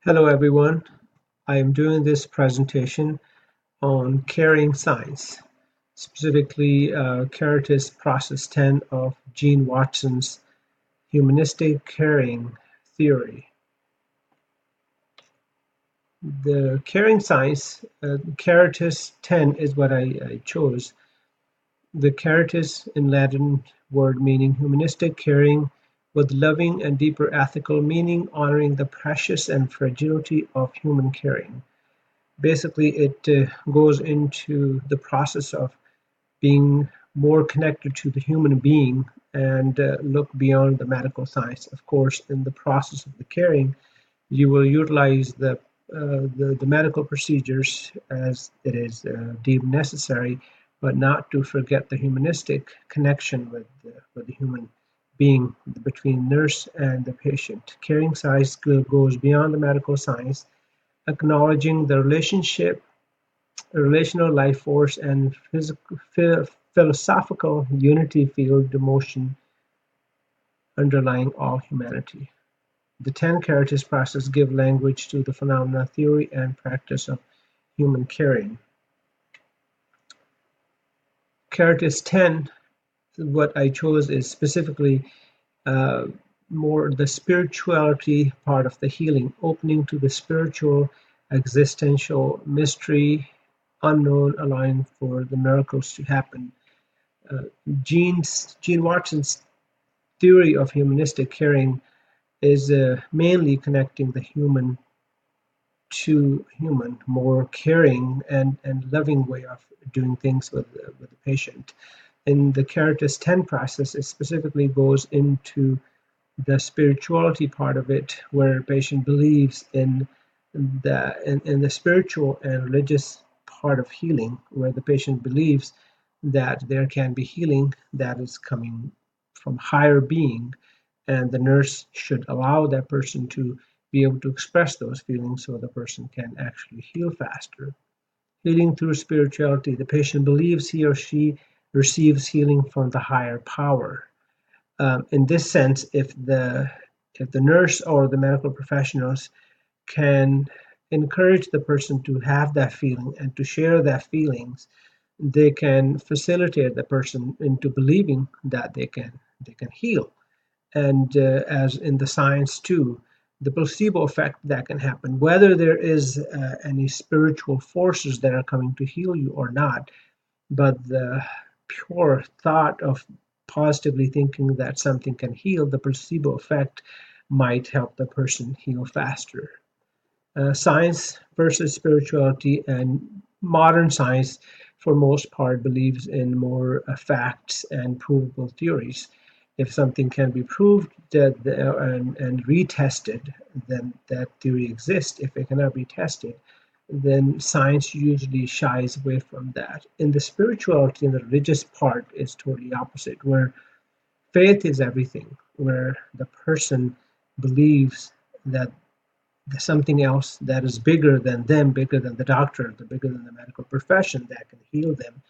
Hello everyone, I am doing this presentation on caring science, specifically Caritas Process 10 of Gene Watson's humanistic caring theory. The caring science, Caritas 10 is what I chose. The Caritas in Latin word meaning humanistic caring with loving and deeper ethical meaning, honoring the precious and fragility of human caring. Basically, it goes into the process of being more connected to the human being and look beyond the medical science. Of course, in the process of the caring, you will utilize the medical procedures as it is deemed necessary, but not to forget the humanistic connection with the human being between nurse and the patient. Caring science goes beyond the medical science, acknowledging the relational life force and philosophical unity field emotion underlying all humanity. The 10 Caritas process give language to the phenomena, theory, and practice of human caring. Caritas 10, what I chose is specifically uh, more the spirituality part of the healing, opening to the spiritual existential mystery unknown, allowing for the miracles to happen. Uh, Gene Watson's theory of humanistic caring is mainly connecting the human to human, more caring and loving way of doing things with the patient. In the Caritas 10 process, it specifically goes into the spirituality part of it, where a patient believes in the spiritual and religious part of healing, where the patient believes that there can be healing that is coming from higher being, and the nurse should allow that person to be able to express those feelings so the person can actually heal faster. Healing through spirituality, the patient believes he or she receives healing from the higher power. In this sense, if the nurse or the medical professionals can encourage the person to have that feeling and to share their feelings, they can facilitate the person into believing that they can heal. And as in the science too, the placebo effect that can happen, whether there is any spiritual forces that are coming to heal you or not, but the pure thought of positively thinking that something can heal, the placebo effect might help the person heal faster. Science versus spirituality, and modern science, for most part, believes in more facts and provable theories. If something can be proved and retested, then that theory exists. If it cannot be tested, then science usually shies away from that. In the spirituality and the religious part is totally opposite, where faith is everything, where the person believes that there's something else that is bigger than them, bigger than the doctor, bigger than the medical profession that can heal them,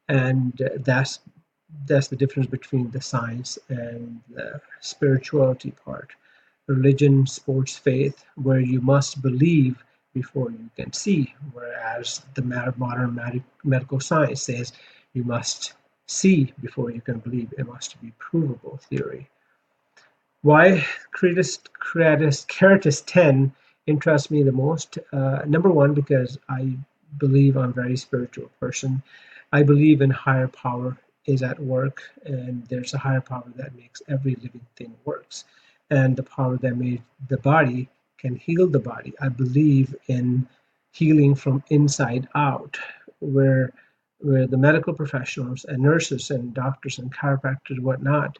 and that's the difference between the science and the spirituality part. Religion sports faith, where you must believe before you can see, whereas the modern medical science says you must see before you can believe. It must be provable theory. Why Caritas 10 interests me the most? Number one, because I believe I'm a very spiritual person. I believe in higher power is at work, and there's a higher power that makes every living thing works. And the power that made the body can heal the body. I believe in healing from inside out, where the medical professionals and nurses and doctors and chiropractors and whatnot,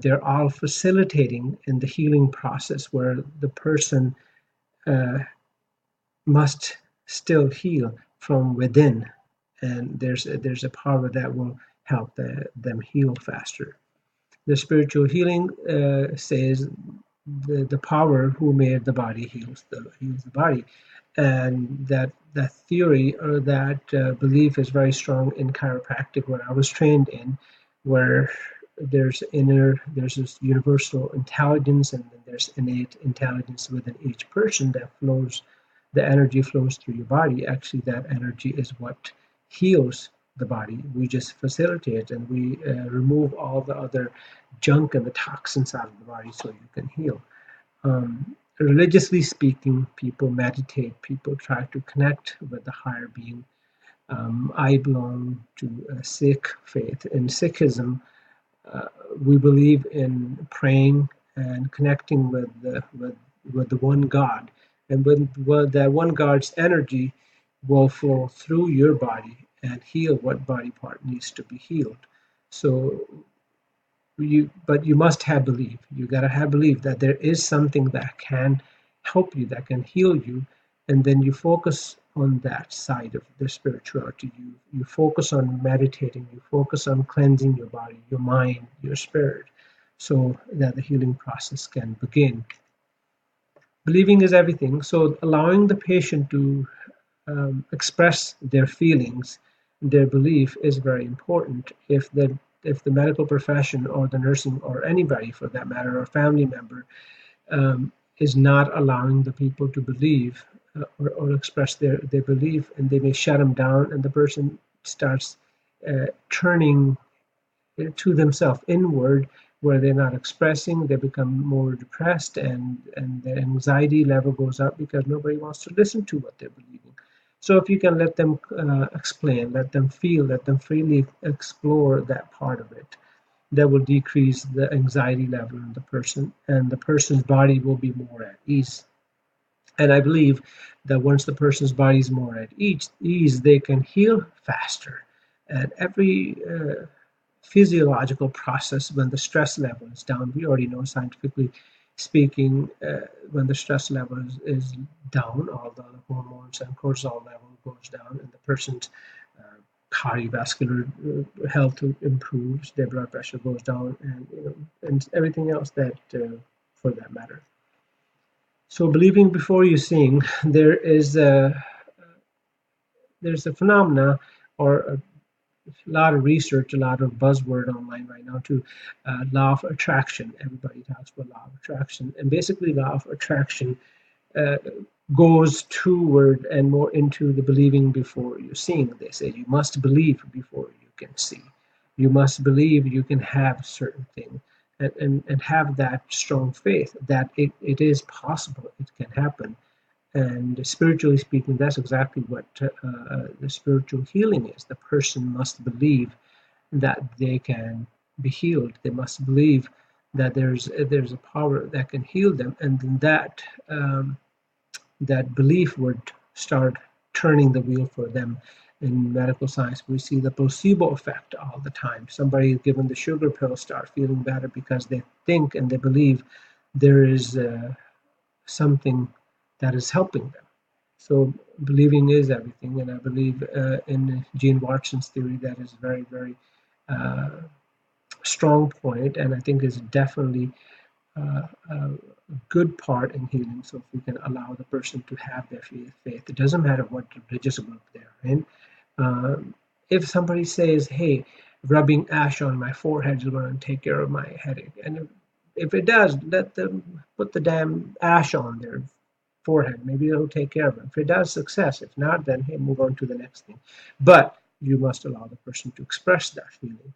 they're all facilitating in the healing process where the person uh, must still heal from within, and there's a power that will help them heal faster. The spiritual healing says the power who made the body heals the body, and that theory or that belief is very strong in chiropractic, where I was trained in, where there's this universal intelligence, and then there's innate intelligence within each person that flows. The energy flows through your body. Actually, that energy is what heals the body. We just facilitate and we remove all the other junk and the toxins out of the body so you can heal. Religiously speaking, people meditate, people try to connect with the higher being. I belong to a Sikh faith. In Sikhism, we believe in praying and connecting with the one God, and when that one God's energy will flow through your body and heal what body part needs to be healed. So but you must have belief. You gotta have belief that there is something that can help you, that can heal you, and then you focus on that side of the spirituality. You focus on meditating. You focus on cleansing your body, your mind, your spirit, so that the healing process can begin. Believing is everything. So allowing the patient to express their feelings, their belief is very important. If the medical profession or the nursing or anybody for that matter or family member is not allowing the people to believe or express their belief, and they may shut them down, and the person starts turning to themselves inward, where they're not expressing, they become more depressed, and their anxiety level goes up because nobody wants to listen to what they're believing. So if you can let them explain, let them feel, let them freely explore that part of it, that will decrease the anxiety level in the person, and the person's body will be more at ease. And I believe that once the person's body is more at ease, they can heal faster. And every physiological process, when the stress level is down, we already know scientifically speaking, when the stress level is down, all the hormones and cortisol level goes down, and the person's cardiovascular health improves, their blood pressure goes down, and everything else that for that matter. So believing before you seeing, there's a phenomena or a lot of research, a lot of buzzword online right now too. Law of attraction. Everybody talks about law of attraction, and basically, law of attraction uh, goes toward and more into the believing before you seeing. They say you must believe before you can see. You must believe you can have certain things, and have that strong faith that it is possible, it can happen. And spiritually speaking, that's exactly what the spiritual healing is. The person must believe that they can be healed. They must believe that there's a power that can heal them, and then that belief would start turning the wheel for them. In medical science, we see the placebo effect all the time. Somebody given the sugar pill start feeling better because they think and they believe there is something that is helping them. So believing is everything, and I believe in Gene Watson's theory that is very, very uh, strong point, and I think is definitely a good part in healing. So if we can allow the person to have their faith, it doesn't matter what religious group they're in. If somebody says, "Hey, rubbing ash on my forehead is going to take care of my headache," and if it does, let them put the damn ash on their forehead. Maybe it'll take care of it. If it does, success. If not, then hey, move on to the next thing. But you must allow the person to express that feeling.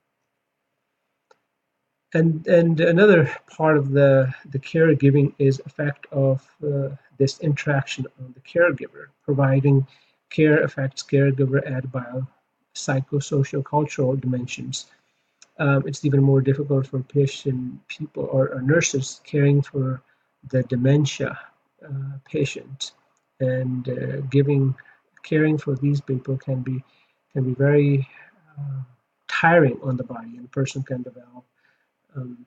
And another part of the caregiving is effect of this interaction on the caregiver. Providing care affects caregiver at bio psychosocial cultural dimensions. It's even more difficult for patient people or nurses caring for the dementia patient, and caring for these people can be very tiring on the body, and a person can develop um,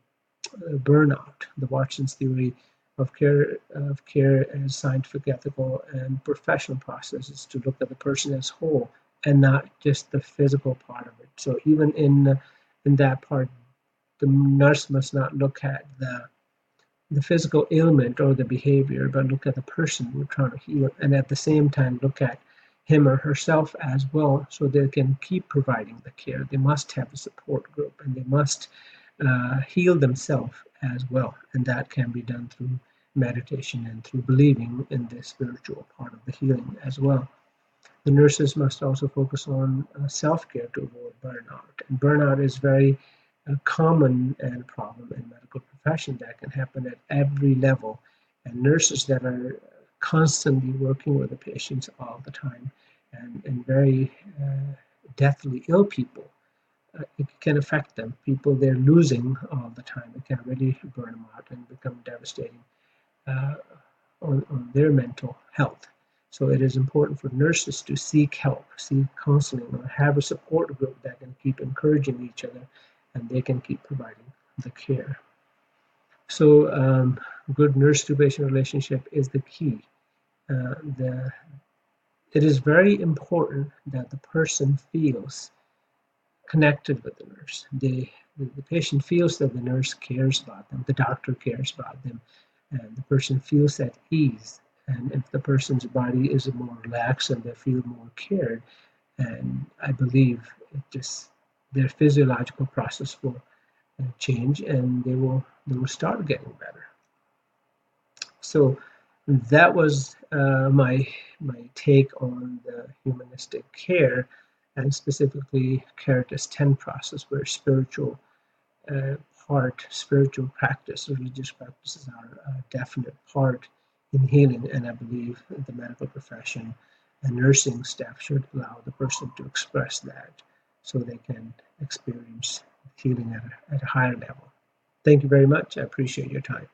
burnout. The Watson's theory of care as scientific, ethical, and professional processes to look at the person as whole and not just the physical part of it. So even in that part, the nurse must not look at the physical ailment or the behavior, but look at the person we're trying to heal, and at the same time look at him or herself as well, so they can keep providing the care. They must have a support group, and they must heal themselves as well. And that can be done through meditation and through believing in the spiritual part of the healing as well. The nurses must also focus on self-care to avoid burnout. And burnout is very common and problem in medical profession that can happen at every level. And nurses that are constantly working with the patients all the time and very deathly ill people, it can affect them. People they're losing all the time. It can really burn them out and become devastating uh, on their mental health. So it is important for nurses to seek help, seek counseling, or have a support group that can keep encouraging each other and they can keep providing the care. So good nurse to patient relationship is the key. The It is very important that the person feels connected with the nurse. The patient feels that the nurse cares about them, the doctor cares about them, and the person feels at ease. And if the person's body is more relaxed and they feel more cared, and I believe it just their physiological process will change and they will start getting better. So that was my take on the humanistic care and specifically Caritas 10 process, where uh, spiritual practice, religious practices are a definite part in healing. And I believe the medical profession and nursing staff should allow the person to express that so they can experience healing at a higher level. Thank you very much. I appreciate your time.